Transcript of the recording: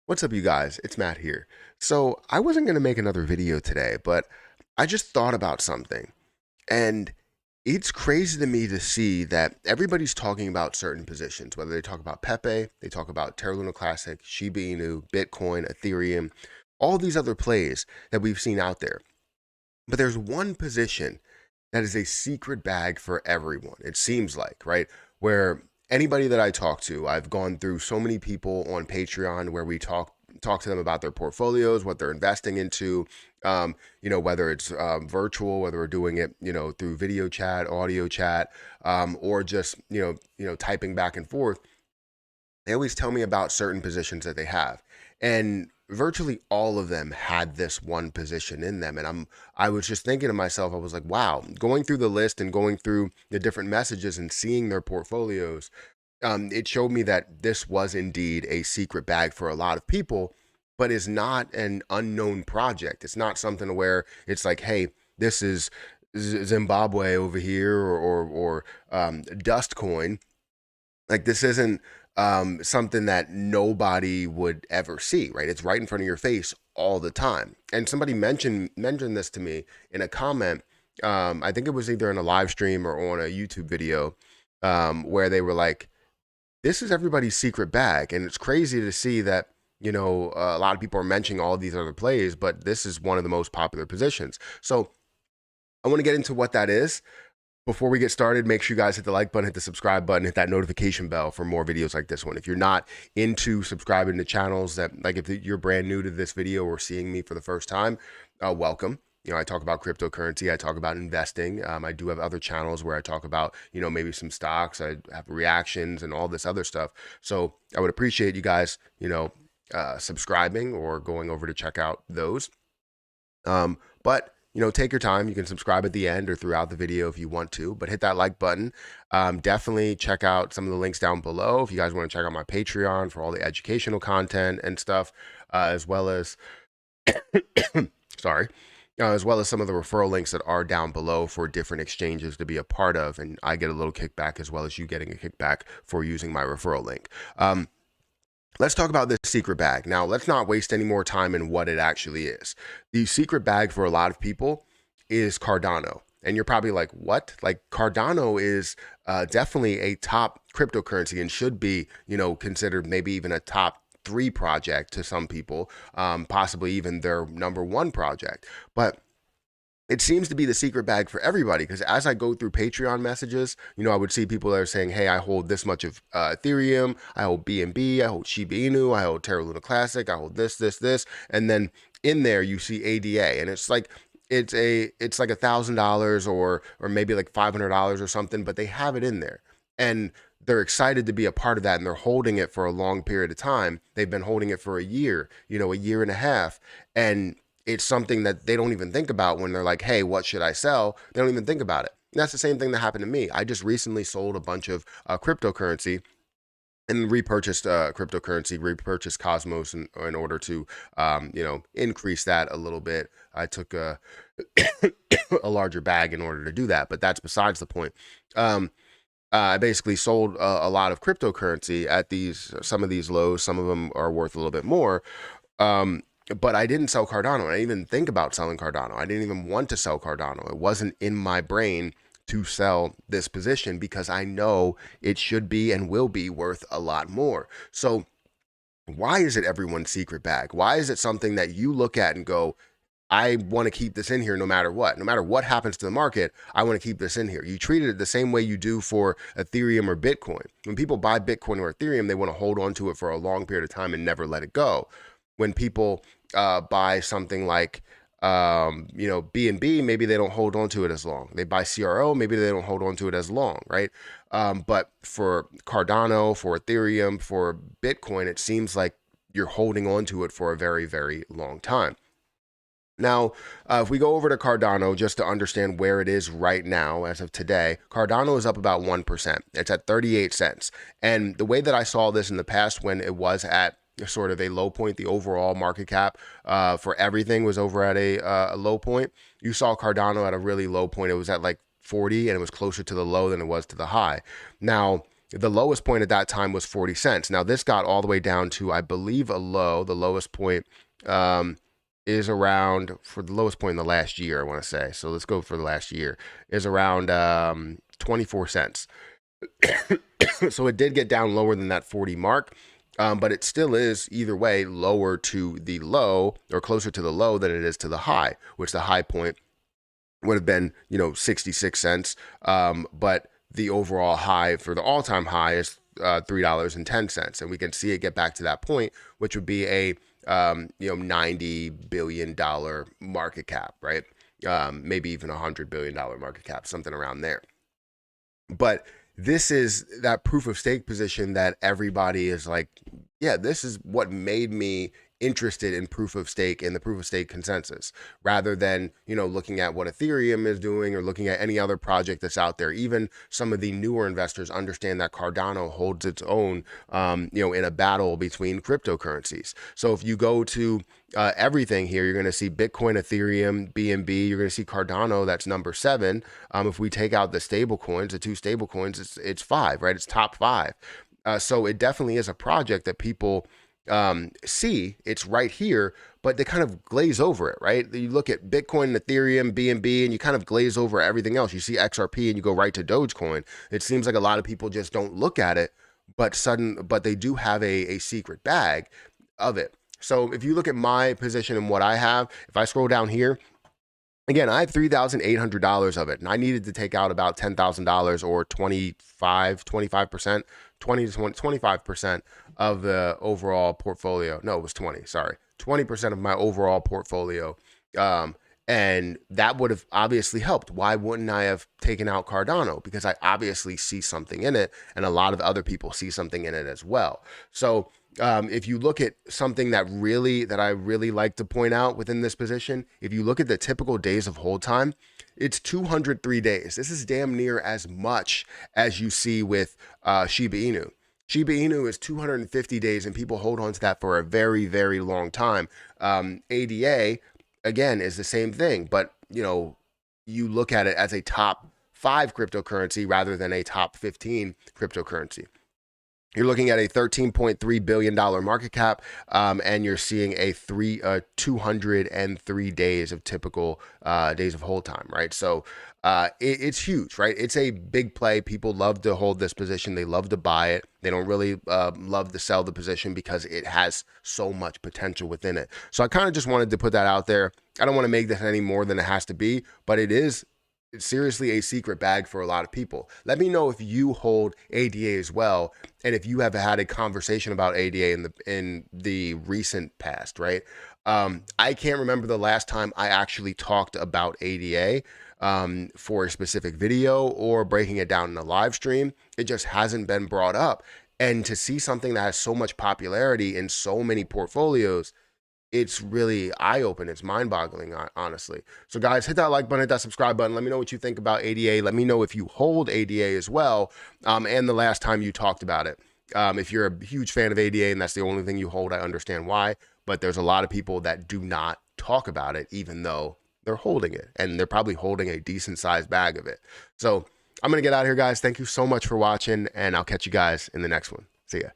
What's up, you guys? It's Matt here. So, I wasn't going to make another video today, but I just thought about something. And it's crazy to me to see that everybody's talking about certain positions, whether they talk about Pepe, they talk about Terra Luna Classic, Shiba Inu, Bitcoin, Ethereum, all these other plays that we've seen out there. But there's one position that is a secret bag for everyone, it seems like, right? Where anybody that I talk to, I've gone through so many people on Patreon where we talk to them about their portfolios, what they're investing into, whether it's virtual, whether we're doing it, through video chat, audio chat, or just, typing back and forth. They always tell me about certain positions that they have. And virtually all of them had this one position in them. And I was just thinking to myself, I was like, wow, going through the list and going through the different messages and seeing their portfolios, it showed me that this was indeed a secret bag for a lot of people, but is not an unknown project. It's not something where it's like, hey, this is Zimbabwe over here, or Dust Coin. Like, this isn't something that nobody would ever see, right? It's right in front of your face all the time. And somebody mentioned this to me in a comment. I think it was either in a live stream or on a YouTube video, where they were like, "This is everybody's secret bag," and it's crazy to see that. A lot of people are mentioning all of these other plays, but this is one of the most popular positions. So I want to get into what that is. Before we get started, make sure you guys hit the like button, hit the subscribe button, hit that notification bell for more videos like this one. If you're not into subscribing to channels that, like, if you're brand new to this video or seeing me for the first time, welcome. I talk about cryptocurrency. I talk about investing. I do have other channels where I talk about, maybe some stocks. I have reactions and all this other stuff. So I would appreciate you guys, subscribing or going over to check out those. But take your time. You can subscribe at the end or throughout the video if you want to, but hit that like button. Definitely check out some of the links down below if you guys want to check out my Patreon for all the educational content and stuff, as well as, sorry, as well as some of the referral links that are down below for different exchanges to be a part of. And I get a little kickback as well as you getting a kickback for using my referral link. Let's talk about this secret bag. Now, let's not waste any more time in what it actually is. The secret bag for a lot of people is Cardano. And you're probably like, what? Like, Cardano is definitely a top cryptocurrency and should be, considered maybe even a top 3 project to some people, possibly even their number 1 project. But it seems to be the secret bag for everybody, because as I go through Patreon messages, I would see people that are saying, hey, I hold this much of Ethereum, I hold BNB, I hold Shiba Inu, I hold Terra Luna Classic, I hold this. And then in there you see ADA, and it's like, it's like $1,000 or maybe like $500 or something, but they have it in there. And they're excited to be a part of that, and they're holding it for a long period of time. They've been holding it for a year, a year and a half. And it's something that they don't even think about when they're like, hey, what should I sell? They don't even think about it. And that's the same thing that happened to me. I just recently sold a bunch of cryptocurrency and repurchased repurchased Cosmos in order to, increase that a little bit. I took a, a larger bag in order to do that, but that's besides the point. I basically sold a lot of cryptocurrency at some of these lows. Some of them are worth a little bit more. But I didn't sell Cardano. I didn't even think about selling Cardano. I didn't even want to sell Cardano. It wasn't in my brain to sell this position because I know it should be and will be worth a lot more. So why is it everyone's secret bag? Why is it something that you look at and go, I want to keep this in here no matter what. No matter what happens to the market, I want to keep this in here. You treat it the same way you do for Ethereum or Bitcoin. When people buy Bitcoin or Ethereum, they want to hold on to it for a long period of time and never let it go. When people buy something like, BNB, maybe they don't hold on to it as long. They buy CRO, maybe they don't hold on to it as long, right? But for Cardano, for Ethereum, for Bitcoin, it seems like you're holding on to it for a very, very long time. Now, if we go over to Cardano, just to understand where it is right now, as of today, Cardano is up about 1%. It's at 38 cents. And the way that I saw this in the past, when it was at sort of a low point, the overall market cap for everything was over at a low point. You saw Cardano at a really low point. It was at like 40, and it was closer to the low than it was to the high. Now, The lowest point at that time was 40 cents. Now this got all the way down to, I believe, a low. The lowest point is around, for the lowest point in the last year, I want to say. So let's go for the last year, is around 24 cents. So it did get down lower than that 40 mark. But it still is either way lower to the low, or closer to the low than it is to the high, which the high point would have been, 66 cents. But the overall high for the all-time high is $3.10. And we can see it get back to that point, which would be a, $90 billion market cap, right? Maybe even $100 billion market cap, something around there. But this is that proof of stake position that everybody is like, yeah, this is what made me interested in proof of stake and the proof of stake consensus, rather than, looking at what Ethereum is doing or looking at any other project that's out there. Even some of the newer investors understand that Cardano holds its own, in a battle between cryptocurrencies. So if you go to everything here, you're going to see Bitcoin, Ethereum, BNB. You're going to see Cardano. That's number 7. If we take out the stable coins, the 2 stable coins, it's 5, right? It's top 5. So it definitely is a project that people see. It's right here, but they kind of glaze over it, right? You look at Bitcoin, Ethereum, BNB, and you kind of glaze over everything else. You see XRP and you go right to Dogecoin. It seems like a lot of people just don't look at it, but they do have a secret bag of it. So if you look at my position and what I have, if I scroll down here, again, I have $3,800 of it, and I needed to take out about $10,000 or 25%, 20 to 25% of the overall portfolio. No, it was 20, sorry. 20% of my overall portfolio. And that would have obviously helped. Why wouldn't I have taken out Cardano? Because I obviously see something in it, and a lot of other people see something in it as well. So if you look at something that I really like to point out within this position, if you look at the typical days of hold time, it's 203 days. This is damn near as much as you see with Shiba Inu. Shiba Inu is 250 days, and people hold on to that for a very, very long time. ADA, again, is the same thing, but you look at it as a top 5 cryptocurrency rather than a top 15 cryptocurrency. You're looking at a $13.3 billion market cap, and you're seeing a 203 days of typical days of hold time, right? So it's huge, right? It's a big play. People love to hold this position. They love to buy it. They don't really love to sell the position because it has so much potential within it. So I kind of just wanted to put that out there. I don't want to make this any more than it has to be, but it's seriously a secret bag for a lot of people. Let me know if you hold ADA as well, and if you have had a conversation about ADA in the recent past, right? I can't remember the last time I actually talked about ADA for a specific video or breaking it down in a live stream. It just hasn't been brought up. And to see something that has so much popularity in so many portfolios, it's really eye-opening. It's mind-boggling, honestly. So guys, hit that like button, hit that subscribe button. Let me know what you think about ADA. Let me know if you hold ADA as well, and the last time you talked about it. If you're a huge fan of ADA and that's the only thing you hold, I understand why. But there's a lot of people that do not talk about it, even though they're holding it. And they're probably holding a decent-sized bag of it. So I'm going to get out of here, guys. Thank you so much for watching, and I'll catch you guys in the next one. See ya.